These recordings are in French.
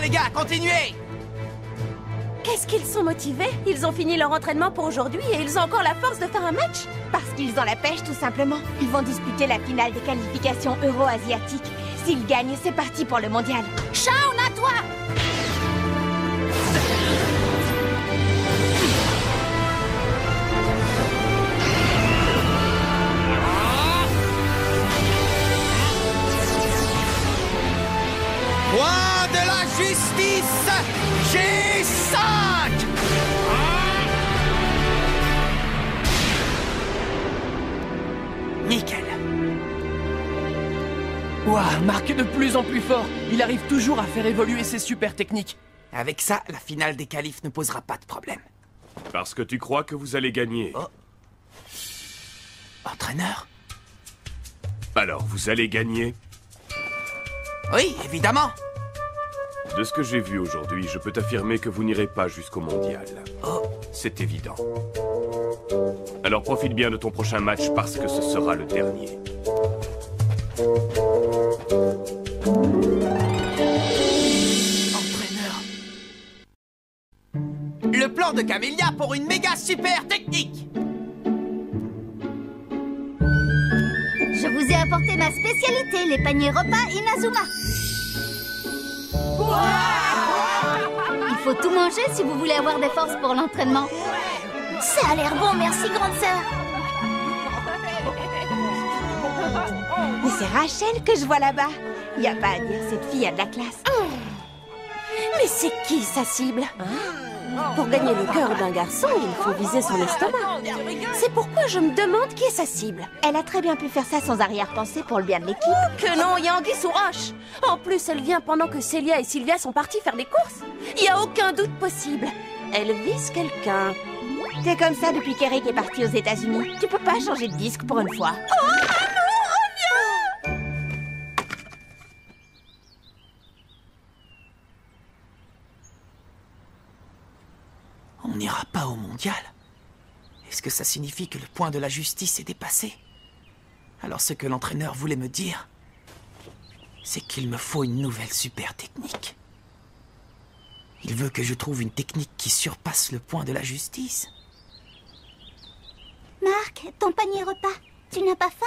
les gars, continuez! Qu'est-ce qu'ils sont motivés? Ils ont fini leur entraînement pour aujourd'hui et ils ont encore la force de faire un match? Parce qu'ils ont la pêche, tout simplement. Ils vont disputer la finale des qualifications euro-asiatiques. S'ils gagnent, c'est parti pour le mondial. Shaun, à toi! Point de la justice, G5! Nickel. Ouah, Marc est de plus en plus fort. Il arrive toujours à faire évoluer ses super techniques. Avec ça, la finale des qualifs ne posera pas de problème. Parce que tu crois que vous allez gagner. Oh. Entraîneur? Alors, vous allez gagner? Oui, évidemment. De ce que j'ai vu aujourd'hui, je peux t'affirmer que vous n'irez pas jusqu'au mondial. Oh. C'est évident. Alors profite bien de ton prochain match parce que ce sera le dernier. Entraîneur. Le plan de Camélia pour une méga super technique. Je vous ai apporté ma spécialité, les paniers repas Inazuma. Il faut tout manger si vous voulez avoir des forces pour l'entraînement. Ça a l'air bon, merci grande sœur. Mais c'est Rachel que je vois là-bas. Y a pas à dire, cette fille a de la classe. Mais c'est qui sa cible? Pour gagner le cœur d'un garçon, il faut viser son estomac. C'est pourquoi je me demande qui est sa cible. Elle a très bien pu faire ça sans arrière-pensée pour le bien de l'équipe. Que non, il y a anguille sous roche. En plus, elle vient pendant que Célia et Sylvia sont partis faire des courses. Il n'y a aucun doute possible. Elle vise quelqu'un. C'est comme ça depuis qu'Eric est parti aux États-Unis. Tu peux pas changer de disque pour une fois. On n'ira pas au mondial. Est-ce que ça signifie que le point de la justice est dépassé? Alors ce que l'entraîneur voulait me dire, c'est qu'il me faut une nouvelle super technique. Il veut que je trouve une technique qui surpasse le point de la justice. Marc, ton panier repas, tu n'as pas faim?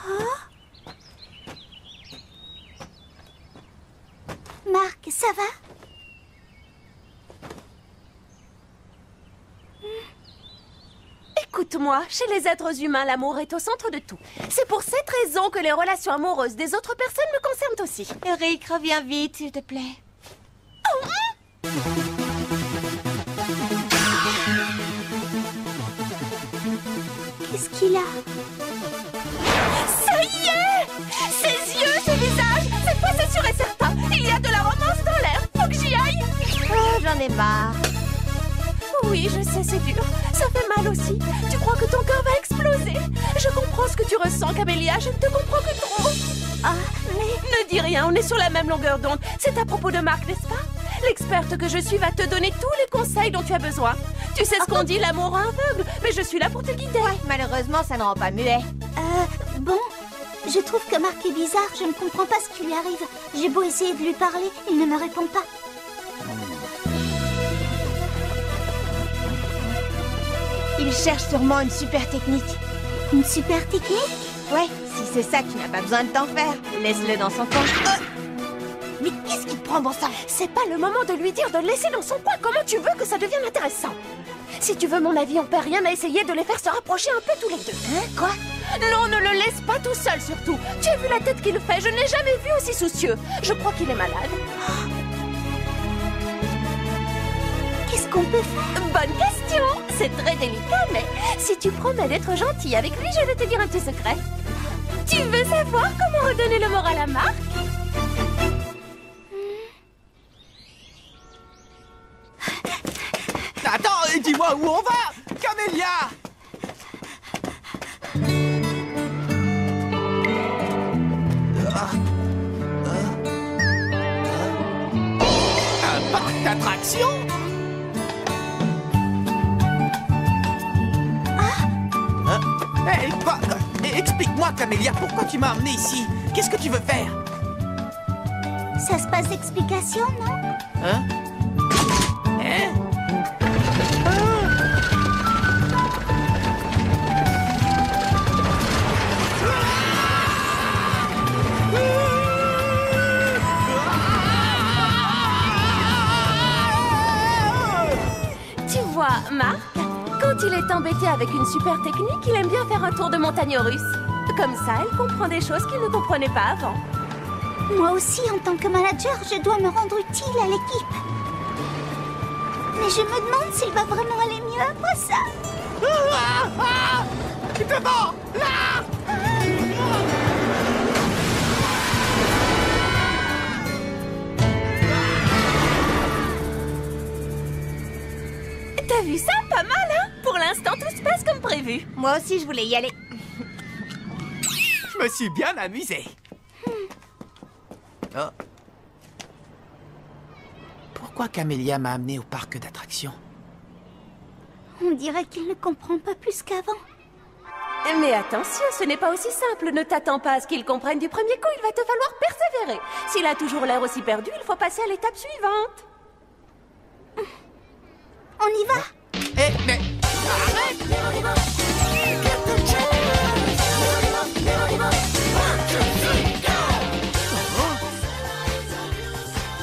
Oh. Marc, ça va? Écoute-moi, chez les êtres humains, l'amour est au centre de tout. C'est pour cette raison que les relations amoureuses des autres personnes me concernent aussi. Eric, reviens vite, s'il te plaît. Qu'est-ce qu'il a? Ça y est! Ses yeux, ce visage, cette fois c'est sûr et certain. Il y a de la romance dans l'air. Faut que j'y aille. Oh, j'en ai marre. Oui, je sais, c'est dur. Ça fait mal aussi. Tu crois que ton cœur va exploser. Je comprends ce que tu ressens, Camélia. Je ne te comprends que trop. Ah, mais... Ne dis rien, on est sur la même longueur d'onde. C'est à propos de Marc, n'est-ce pas? L'experte que je suis va te donner tous les conseils dont tu as besoin. Tu sais ce qu'on dit, l'amour rend aveugle. Mais je suis là pour te guider. Ouais, malheureusement, ça ne rend pas muet. Bon, je trouve que Marc est bizarre. Je ne comprends pas ce qui lui arrive. J'ai beau essayer de lui parler, il ne me répond pas. Il cherche sûrement une super technique. Une super technique? Ouais, si c'est ça, tu n'as pas besoin de t'en faire. Laisse-le dans son coin. Mais qu'est-ce qui te prend, bon sang? C'est pas le moment de lui dire de le laisser dans son coin. Comment tu veux que ça devienne intéressant? Si tu veux mon avis, on perd rien à essayer de les faire se rapprocher un peu tous les deux. Hein? Quoi? Non, ne le laisse pas tout seul, surtout. Tu as vu la tête qu'il fait? Je ne l'ai jamais vu aussi soucieux. Je crois qu'il est malade. Qu'est-ce qu'on peut faire? Bonne question. C'est très délicat, mais si tu promets d'être gentil avec lui, je vais te dire un petit secret. Tu veux savoir comment redonner le moral à Marc? Attends, dis-moi où on va, Camélia! Un parc d'attractions? Hey, quoi? Explique-moi Dis-moi, Camélia, pourquoi tu m'as emmené ici? Qu'est-ce que tu veux faire? Ça se passe explication, non? Hein? Hein? Tu vois, Marc, quand il est embêté avec une super technique, il aime bien faire un tour de montagne russe. Comme ça, il comprend des choses qu'il ne comprenait pas avant. Moi aussi, en tant que manager, je dois me rendre utile à l'équipe. Mais je me demande s'il va vraiment aller mieux après ça. Devant! Là! T'as vu ça? Pas mal, hein? Pour l'instant, tout se passe comme prévu. Moi aussi, je voulais y aller. Je me suis bien amusé. Oh. Pourquoi Camélia m'a amené au parc d'attractions? On dirait qu'il ne comprend pas plus qu'avant. Mais attention, ce n'est pas aussi simple. Ne t'attends pas à ce qu'il comprenne du premier coup. Il va te falloir persévérer. S'il a toujours l'air aussi perdu, il faut passer à l'étape suivante. On y va? Eh, mais...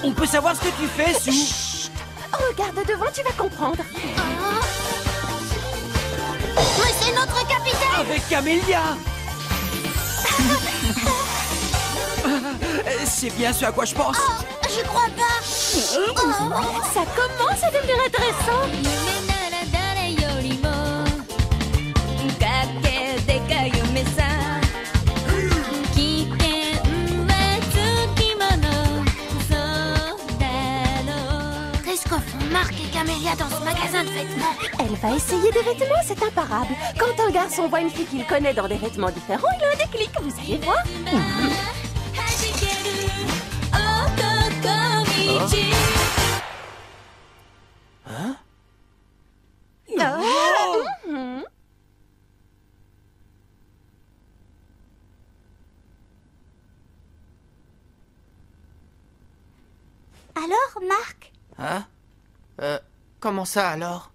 On peut savoir ce que tu fais, Sue? Regarde devant, tu vas comprendre. Mais c'est notre capitaine! Avec Camélia. C'est bien ce à quoi je pense. Je crois pas! Ça commence à devenir intéressant. Qu'est-ce que font Marc et Camélia dans ce magasin de vêtements? Elle va essayer des vêtements, c'est imparable. Quand un garçon voit une fille qu'il connaît dans des vêtements différents, il a un déclic, vous allez voir. Hein? Alors, Marc? Hein? Comment ça, alors?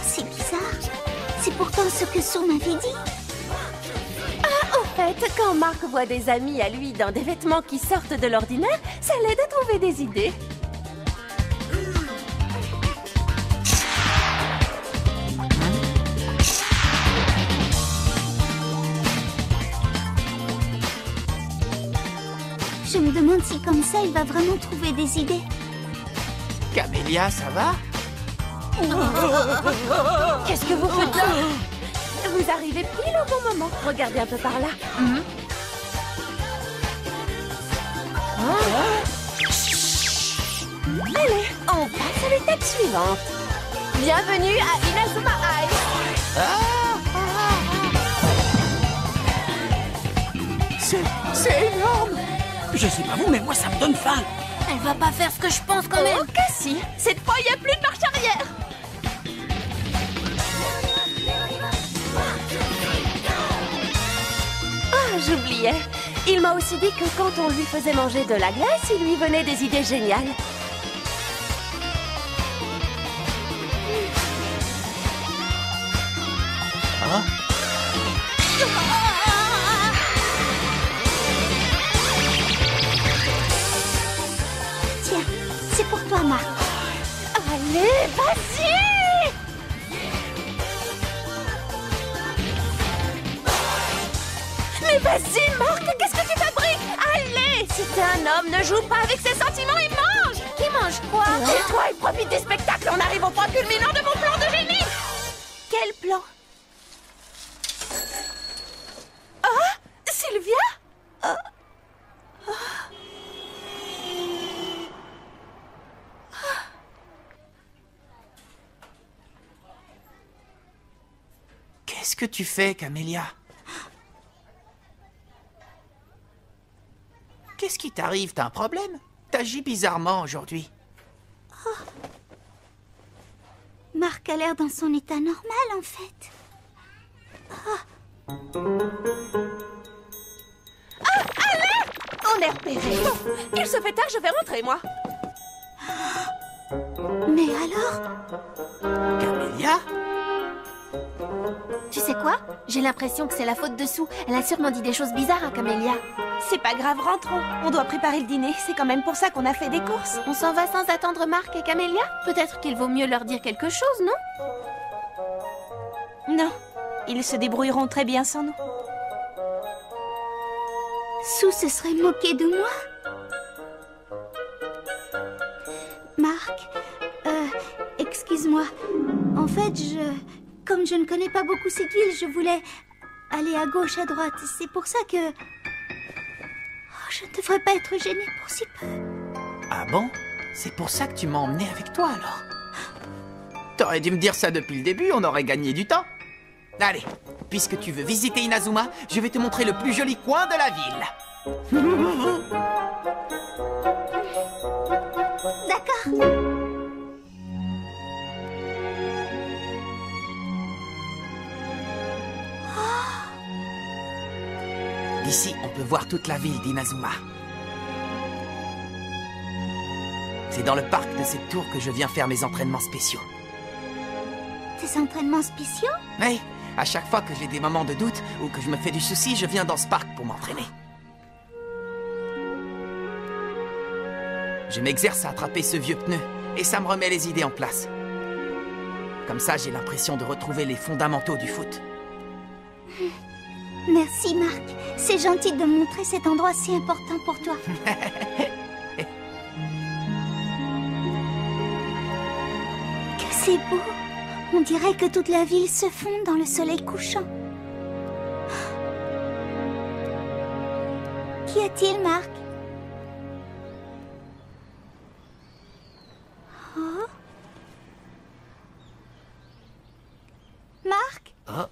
C'est bizarre. C'est pourtant ce que Sue m'avait dit. Au fait, quand Marc voit des amis à lui dans des vêtements qui sortent de l'ordinaire, ça l'aide à trouver des idées. Je me demande si comme ça, il va vraiment trouver des idées. Camélia, ça va? Qu'est-ce que vous faites là? Vous arrivez pile au bon moment. Regardez un peu par là. Allez, on passe à l'étape suivante. Bienvenue à Inazuma Ice. C'est énorme! Je sais pas vous, mais moi ça me donne faim. Elle va pas faire ce que je pense quand même. Oh, que si. Cette fois, il n'y a plus de marche arrière. Ah, j'oubliais. Il m'a aussi dit que quand on lui faisait manger de la glace, il lui venait des idées géniales. Hein? Tiens, c'est pour toi, Marc. Allez, vas-y! Mais vas-y, Marc, qu'est-ce que tu fabriques? Allez! Si t'es un homme, ne joue pas avec ses sentiments et mange! Qui mange quoi? Et toi, il profite des spectacles, on arrive au point culminant de mon plan de génie! Quel plan? Ah! Sylvia? Qu'est-ce que tu fais, Camélia? Qu'est-ce qui t'arrive? T'as un problème? T'agis bizarrement aujourd'hui. Marc a l'air dans son état normal, en fait. On est repéré. Bon, il se fait tard, je vais rentrer, moi. Mais alors? Camélia? Tu sais quoi? J'ai l'impression que c'est la faute de Sue. Elle a sûrement dit des choses bizarres à Camélia. C'est pas grave, rentrons. On doit préparer le dîner. C'est quand même pour ça qu'on a fait des courses. On s'en va sans attendre Marc et Camélia? Peut-être qu'il vaut mieux leur dire quelque chose, non? Non, ils se débrouilleront très bien sans nous. Sue se serait moquée de moi? Marc, excuse-moi. En fait, comme je ne connais pas beaucoup cette ville, je voulais aller à gauche, à droite. C'est pour ça que... Oh, je ne devrais pas être gênée pour si peu. Ah bon? C'est pour ça que tu m'as emmené avec toi, alors? T'aurais dû me dire ça depuis le début, on aurait gagné du temps. Allez, puisque tu veux visiter Inazuma, je vais te montrer le plus joli coin de la ville. D'accord. D'ici, on peut voir toute la ville d'Inazuma. C'est dans le parc de cette tour que je viens faire mes entraînements spéciaux. Tes entraînements spéciaux? Oui, à chaque fois que j'ai des moments de doute ou que je me fais du souci, je viens dans ce parc pour m'entraîner. Je m'exerce à attraper ce vieux pneu et ça me remet les idées en place. Comme ça, j'ai l'impression de retrouver les fondamentaux du foot. Merci, Marc. C'est gentil de me montrer cet endroit si important pour toi. Que c'est beau. On dirait que toute la ville se fond dans le soleil couchant. Qu'y a-t-il, Marc? Oh? Marc? Oh.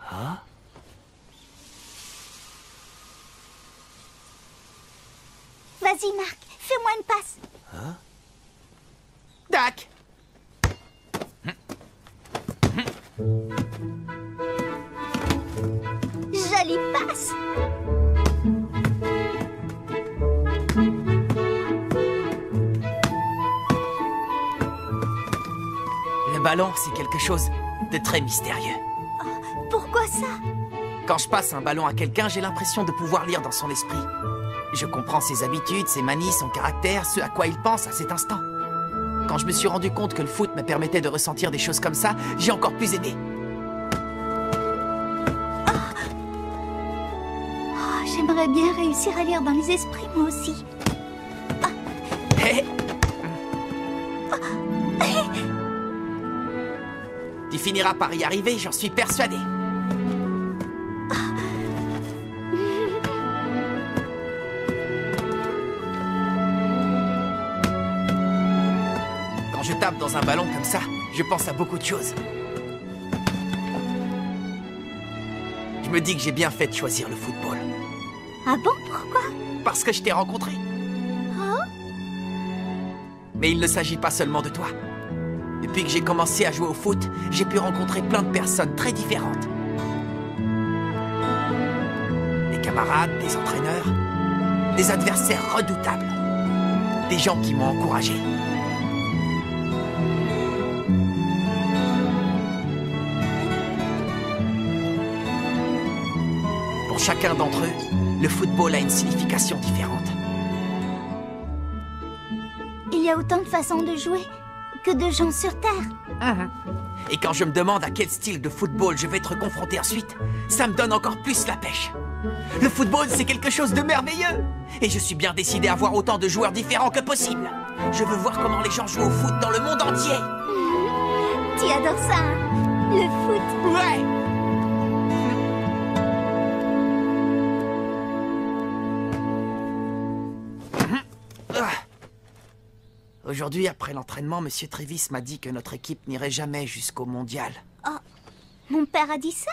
Ah? Vas-y, Marc, fais-moi une passe. Hein? Dac! Jolie passe. Le ballon, c'est quelque chose de très mystérieux. Pourquoi ça? Quand je passe un ballon à quelqu'un, j'ai l'impression de pouvoir lire dans son esprit. Je comprends ses habitudes, ses manies, son caractère, ce à quoi il pense à cet instant. Quand je me suis rendu compte que le foot me permettait de ressentir des choses comme ça, j'ai encore plus aimé. Oh, j'aimerais bien réussir à lire dans les esprits, moi aussi. Hé! Tu finiras par y arriver, j'en suis persuadé. Quand je tape dans un ballon comme ça, je pense à beaucoup de choses. Je me dis que j'ai bien fait de choisir le football. Ah bon, pourquoi? Parce que je t'ai rencontré. Oh? Mais il ne s'agit pas seulement de toi. Depuis que j'ai commencé à jouer au foot, j'ai pu rencontrer plein de personnes très différentes. Des camarades, des entraîneurs, des adversaires redoutables. Des gens qui m'ont encouragé. Pour chacun d'entre eux, le football a une signification différente. Il y a autant de façons de jouer que de gens sur Terre. Et quand je me demande à quel style de football je vais être confronté ensuite, ça me donne encore plus la pêche. Le football, c'est quelque chose de merveilleux. Et je suis bien décidé à voir autant de joueurs différents que possible. Je veux voir comment les gens jouent au foot dans le monde entier. Tu adores ça, hein? Le foot. Ouais! Aujourd'hui, après l'entraînement, Monsieur Trevis m'a dit que notre équipe n'irait jamais jusqu'au mondial. Oh, mon père a dit ça?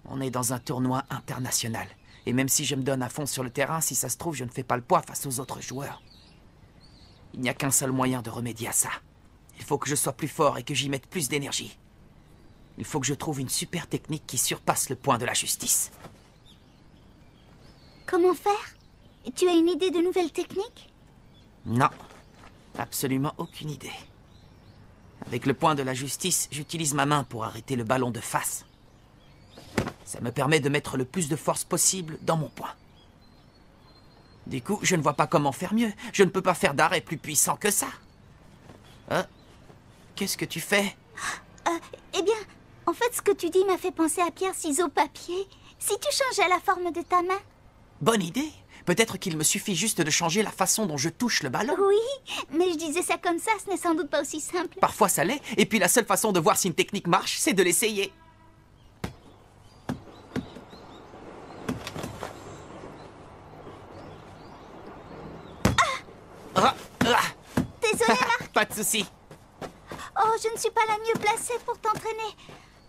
On est dans un tournoi international. Et même si je me donne à fond sur le terrain, si ça se trouve, je ne fais pas le poids face aux autres joueurs. Il n'y a qu'un seul moyen de remédier à ça. Il faut que je sois plus fort et que j'y mette plus d'énergie. Il faut que je trouve une super technique qui surpasse le point de la justice. Comment faire? Tu as une idée de nouvelles techniques? Non, absolument aucune idée. Avec le point de la justice, j'utilise ma main pour arrêter le ballon de face. Ça me permet de mettre le plus de force possible dans mon poing. Du coup, je ne vois pas comment faire mieux. Je ne peux pas faire d'arrêt plus puissant que ça. Qu'est-ce que tu fais? Eh bien, en fait, ce que tu dis m'a fait penser à pierre, ciseaux, papier. Si tu changeais la forme de ta main. Bonne idée. Peut-être qu'il me suffit juste de changer la façon dont je touche le ballon. Oui, mais je disais ça comme ça, ce n'est sans doute pas aussi simple. Parfois ça l'est, et puis la seule façon de voir si une technique marche, c'est de l'essayer. Désolée, Marc. Pas de souci. Oh, je ne suis pas la mieux placée pour t'entraîner.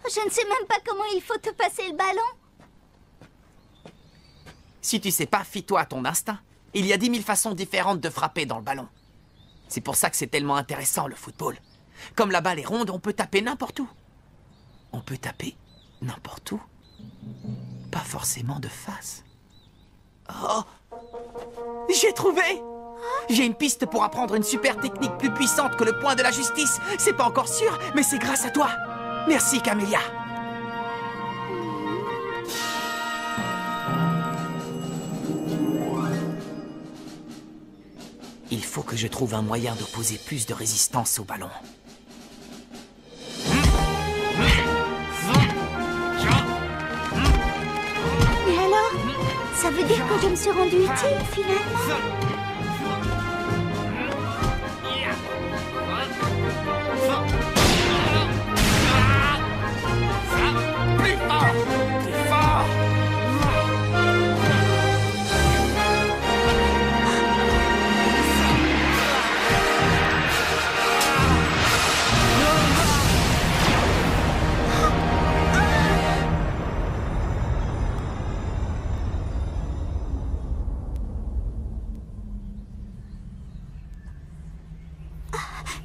Je ne sais même pas comment il faut te passer le ballon. Si tu sais pas, fie-toi à ton instinct. Il y a 10 000 façons différentes de frapper dans le ballon. C'est pour ça que c'est tellement intéressant, le football. Comme la balle est ronde, on peut taper n'importe où. On peut taper n'importe où. Pas forcément de face. Oh! J'ai trouvé! J'ai une piste pour apprendre une super technique plus puissante que le point de la justice. C'est pas encore sûr, mais c'est grâce à toi. Merci, Camélia. Il faut que je trouve un moyen d'opposer plus de résistance au ballon. Mais alors, ça veut dire que je me suis rendue utile, finalement. Plus fort! Plus fort!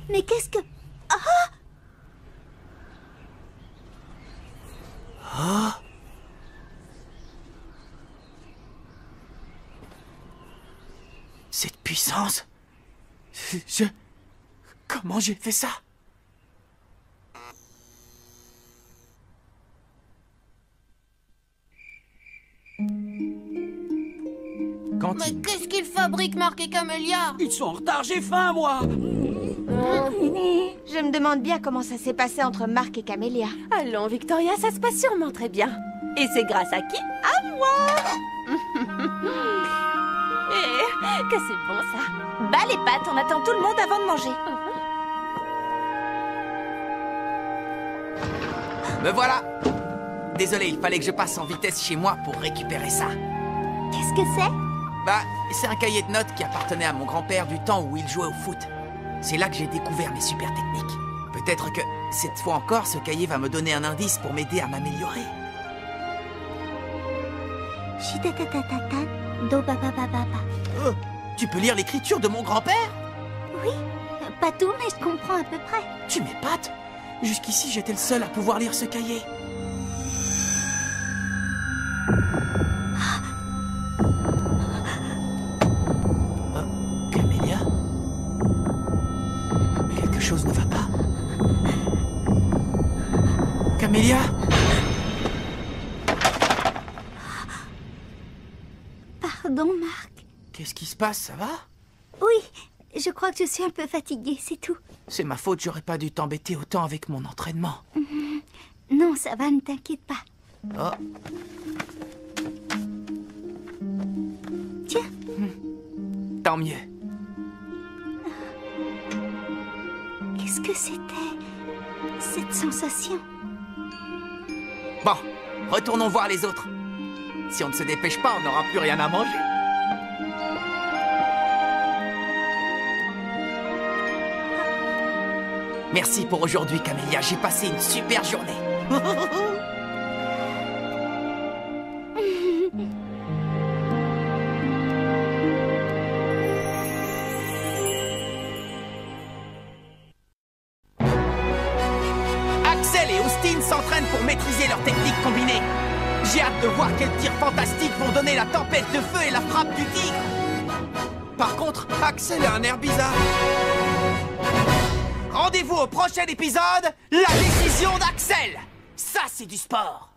Mais qu'est-ce que... Cette puissance... Comment j'ai fait ça? Quand Mais qu'est-ce qu'ils fabriquent, Marc et Camélia? Ils sont en retard, j'ai faim, moi. Je me demande bien comment ça s'est passé entre Marc et Camélia. Allons, Victoria, ça se passe sûrement très bien. Et c'est grâce à qui? À moi. Que c'est bon, ça. Bah les pâtes, on attend tout le monde avant de manger. Me voilà! Désolé, il fallait que je passe en vitesse chez moi pour récupérer ça. Qu'est-ce que c'est? Bah, c'est un cahier de notes qui appartenait à mon grand-père du temps où il jouait au foot. C'est là que j'ai découvert mes super techniques. Peut-être que, cette fois encore, ce cahier va me donner un indice pour m'aider à m'améliorer. Shitatatata, do ba ba ba ba ba. Oh, tu peux lire l'écriture de mon grand-père? Oui, pas tout, mais je comprends à peu près. Tu m'épates? Jusqu'ici, j'étais le seul à pouvoir lire ce cahier. Camélia? Quelque chose ne va pas. Camélia? Pardon, Marc. Qu'est-ce qui se passe, ça va? Oui, je crois que je suis un peu fatiguée, c'est tout. C'est ma faute, j'aurais pas dû t'embêter autant avec mon entraînement. Non, ça va, ne t'inquiète pas. Oh, Tiens, tant mieux. qu'est-ce que c'était, cette sensation? Bon, retournons voir les autres. Si on ne se dépêche pas, on n'aura plus rien à manger. Merci pour aujourd'hui, Camélia. J'ai passé une super journée. pour maîtriser leurs techniques combinées. J'ai hâte de voir quels tirs fantastiques vont donner la tempête de feu et la frappe du tigre. Par contre, Axel a un air bizarre. Rendez-vous au prochain épisode, la décision d'Axel. Ça, c'est du sport.